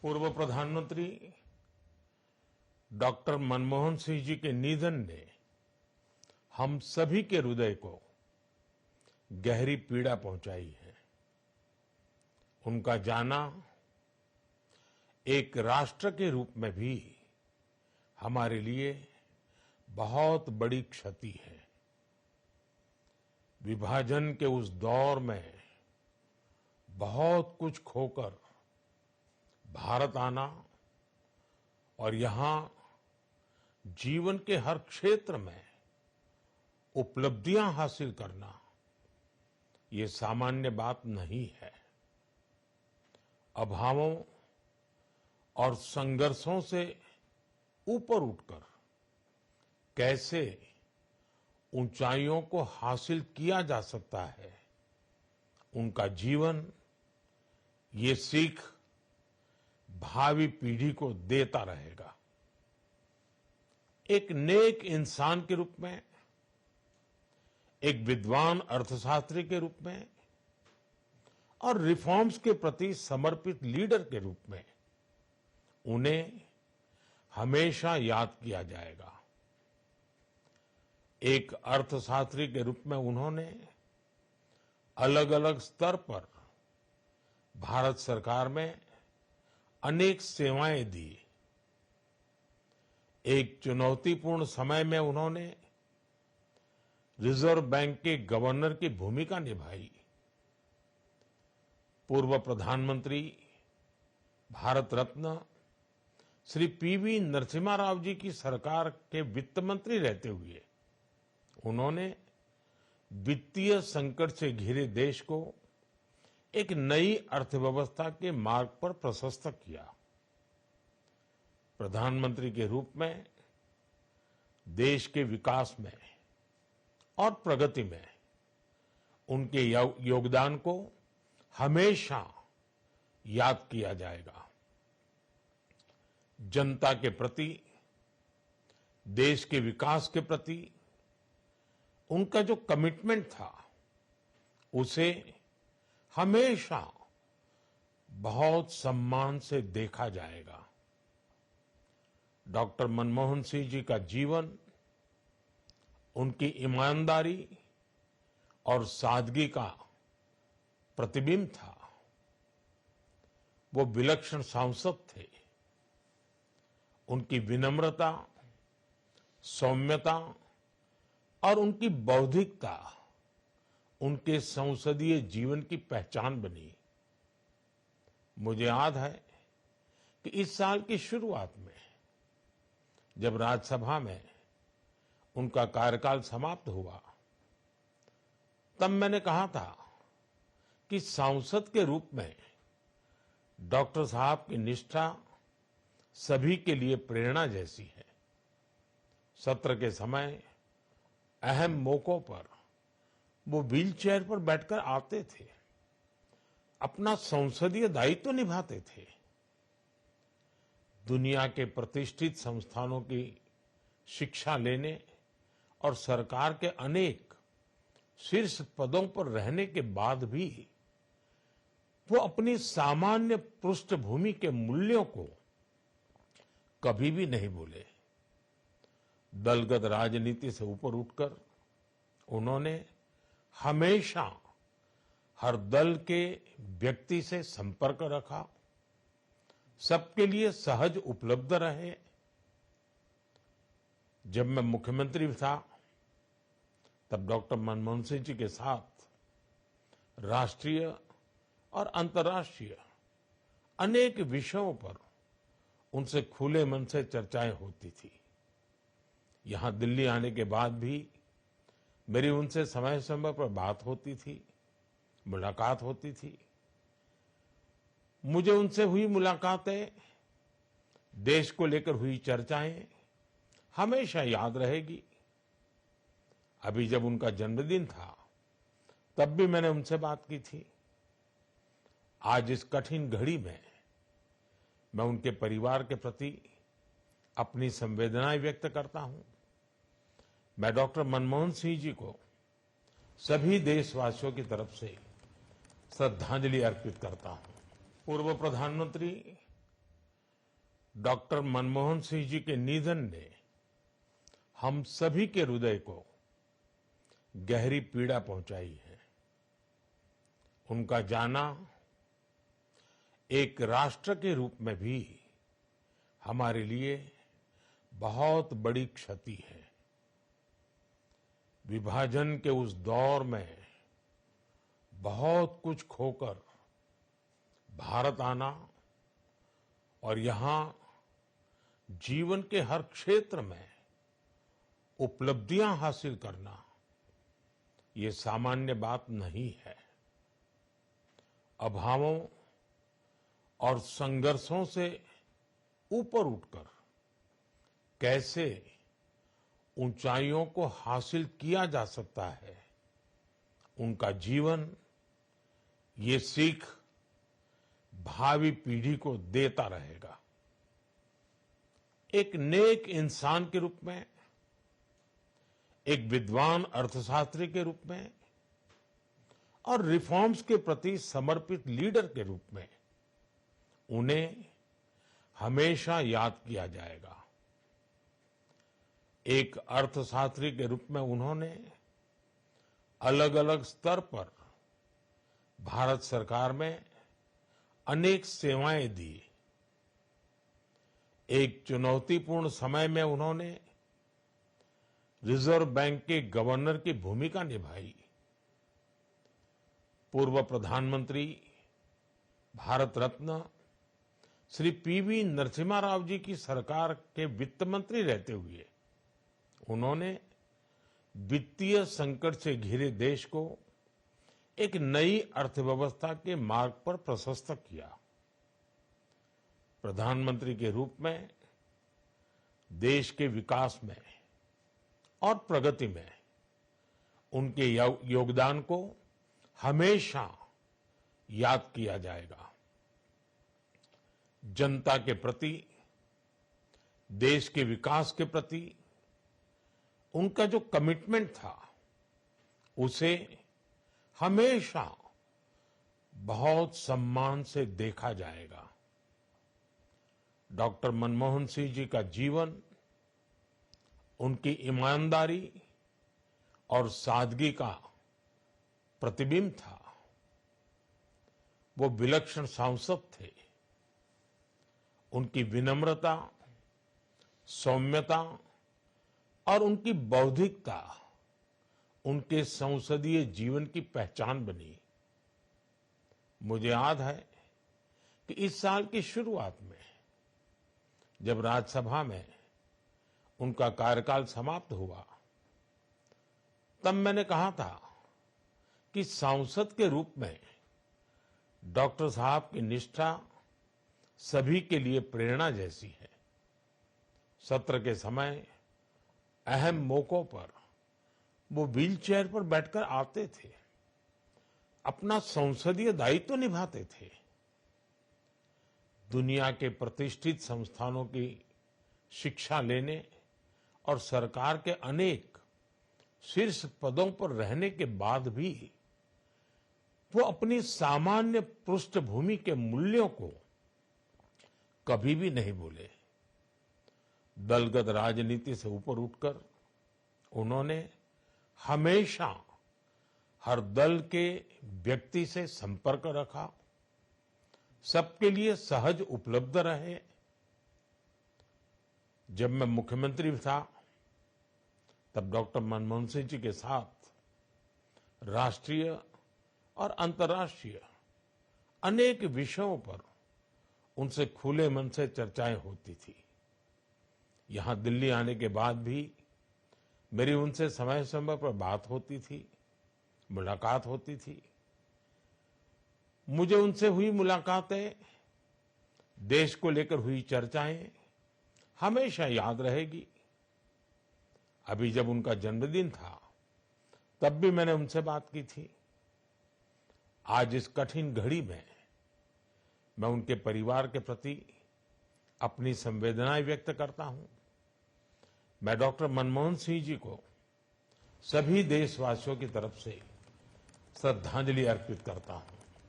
पूर्व प्रधानमंत्री डॉक्टर मनमोहन सिंह जी के निधन ने हम सभी के हृदय को गहरी पीड़ा पहुंचाई है। उनका जाना एक राष्ट्र के रूप में भी हमारे लिए बहुत बड़ी क्षति है। विभाजन के उस दौर में बहुत कुछ खोकर भारत आना और यहां जीवन के हर क्षेत्र में उपलब्धियां हासिल करना, ये सामान्य बात नहीं है। अभावों और संघर्षों से ऊपर उठकर कैसे ऊंचाइयों को हासिल किया जा सकता है, उनका जीवन ये सीख भावी पीढ़ी को देता रहेगा। एक नेक इंसान के रूप में, एक विद्वान अर्थशास्त्री के रूप में और रिफॉर्म्स के प्रति समर्पित लीडर के रूप में उन्हें हमेशा याद किया जाएगा। एक अर्थशास्त्री के रूप में उन्होंने अलग अलग स्तर पर भारत सरकार में अनेक सेवाएं दी। एक चुनौतीपूर्ण समय में उन्होंने रिजर्व बैंक के गवर्नर की भूमिका निभाई। पूर्व प्रधानमंत्री भारत रत्न श्री पीवी नरसिम्हा राव जी की सरकार के वित्त मंत्री रहते हुए उन्होंने वित्तीय संकट से घिरे देश को एक नई अर्थव्यवस्था के मार्ग पर प्रशस्त किया। प्रधानमंत्री के रूप में देश के विकास में और प्रगति में उनके योगदान को हमेशा याद किया जाएगा। जनता के प्रति, देश के विकास के प्रति उनका जो कमिटमेंट था, उसे हमेशा बहुत सम्मान से देखा जाएगा। डॉक्टर मनमोहन सिंह जी का जीवन उनकी ईमानदारी और सादगी का प्रतिबिंब था। वो विलक्षण सांसद थे। उनकी विनम्रता, सौम्यता और उनकी बौद्धिकता उनके संसदीय जीवन की पहचान बनी। मुझे याद है कि इस साल की शुरुआत में जब राज्यसभा में उनका कार्यकाल समाप्त हुआ, तब मैंने कहा था कि सांसद के रूप में डॉक्टर साहब की निष्ठा सभी के लिए प्रेरणा जैसी है। सत्र के समय अहम मौकों पर वो व्हीलचेयर पर बैठकर आते थे, अपना संसदीय दायित्व निभाते थे। दुनिया के प्रतिष्ठित संस्थानों की शिक्षा लेने और सरकार के अनेक शीर्ष पदों पर रहने के बाद भी वो अपनी सामान्य पृष्ठभूमि के मूल्यों को कभी भी नहीं भूले। दलगत राजनीति से ऊपर उठकर उन्होंने हमेशा हर दल के व्यक्ति से संपर्क रखा, सबके लिए सहज उपलब्ध रहे। जब मैं मुख्यमंत्री था, तब डॉक्टर मनमोहन सिंह जी के साथ राष्ट्रीय और अंतर्राष्ट्रीय अनेक विषयों पर उनसे खुले मन से चर्चाएं होती थी। यहां दिल्ली आने के बाद भी मेरी उनसे समय समय पर बात होती थी, मुलाकात होती थी। मुझे उनसे हुई मुलाकातें, देश को लेकर हुई चर्चाएं हमेशा याद रहेगी। अभी जब उनका जन्मदिन था, तब भी मैंने उनसे बात की थी। आज इस कठिन घड़ी में मैं उनके परिवार के प्रति अपनी संवेदनाएं व्यक्त करता हूं। मैं डॉक्टर मनमोहन सिंह जी को सभी देशवासियों की तरफ से श्रद्धांजलि अर्पित करता हूं। पूर्व प्रधानमंत्री डॉक्टर मनमोहन सिंह जी के निधन ने हम सभी के हृदय को गहरी पीड़ा पहुंचाई है। उनका जाना एक राष्ट्र के रूप में भी हमारे लिए बहुत बड़ी क्षति है। विभाजन के उस दौर में बहुत कुछ खोकर भारत आना और यहां जीवन के हर क्षेत्र में उपलब्धियां हासिल करना ये सामान्य बात नहीं है। अभावों और संघर्षों से ऊपर उठकर कैसे ऊंचाइयों को हासिल किया जा सकता है, उनका जीवन ये सीख भावी पीढ़ी को देता रहेगा। एक नेक इंसान के रूप में, एक विद्वान अर्थशास्त्री के रूप में और रिफॉर्म्स के प्रति समर्पित लीडर के रूप में उन्हें हमेशा याद किया जाएगा। एक अर्थशास्त्री के रूप में उन्होंने अलग अलग स्तर पर भारत सरकार में अनेक सेवाएं दी। एक चुनौतीपूर्ण समय में उन्होंने रिजर्व बैंक के गवर्नर की भूमिका निभाई। पूर्व प्रधानमंत्री भारत रत्न श्री पीवी नरसिम्हा राव जी की सरकार के वित्त मंत्री रहते हुए उन्होंने वित्तीय संकट से घिरे देश को एक नई अर्थव्यवस्था के मार्ग पर प्रशस्त किया। प्रधानमंत्री के रूप में देश के विकास में और प्रगति में उनके योगदान को हमेशा याद किया जाएगा। जनता के प्रति, देश के विकास के प्रति उनका जो कमिटमेंट था उसे हमेशा बहुत सम्मान से देखा जाएगा। डॉक्टर मनमोहन सिंह जी का जीवन उनकी ईमानदारी और सादगी का प्रतिबिंब था। वो विलक्षण सांसद थे। उनकी विनम्रता, सौम्यता और उनकी बौद्धिकता उनके संसदीय जीवन की पहचान बनी। मुझे याद है कि इस साल की शुरुआत में जब राज्यसभा में उनका कार्यकाल समाप्त हुआ, तब मैंने कहा था कि सांसद के रूप में डॉक्टर साहब की निष्ठा सभी के लिए प्रेरणा जैसी है। सत्र के समय अहम मौकों पर वो व्हीलचेयर पर बैठकर आते थे, अपना संसदीय दायित्व निभाते थे। दुनिया के प्रतिष्ठित संस्थानों की शिक्षा लेने और सरकार के अनेक शीर्ष पदों पर रहने के बाद भी वो अपनी सामान्य पृष्ठभूमि के मूल्यों को कभी भी नहीं भूले। दलगत राजनीति से ऊपर उठकर उन्होंने हमेशा हर दल के व्यक्ति से संपर्क रखा, सबके लिए सहज उपलब्ध रहे। जब मैं मुख्यमंत्री था तब डॉक्टर मनमोहन सिंह जी के साथ राष्ट्रीय और अंतर्राष्ट्रीय अनेक विषयों पर उनसे खुले मन से चर्चाएं होती थी। यहां दिल्ली आने के बाद भी मेरी उनसे समय समय पर बात होती थी, मुलाकात होती थी। मुझे उनसे हुई मुलाकातें, देश को लेकर हुई चर्चाएं हमेशा याद रहेगी। अभी जब उनका जन्मदिन था तब भी मैंने उनसे बात की थी। आज इस कठिन घड़ी में मैं उनके परिवार के प्रति अपनी संवेदनाएं व्यक्त करता हूं। मैं डॉक्टर मनमोहन सिंह जी को सभी देशवासियों की तरफ से श्रद्धांजलि अर्पित करता हूं।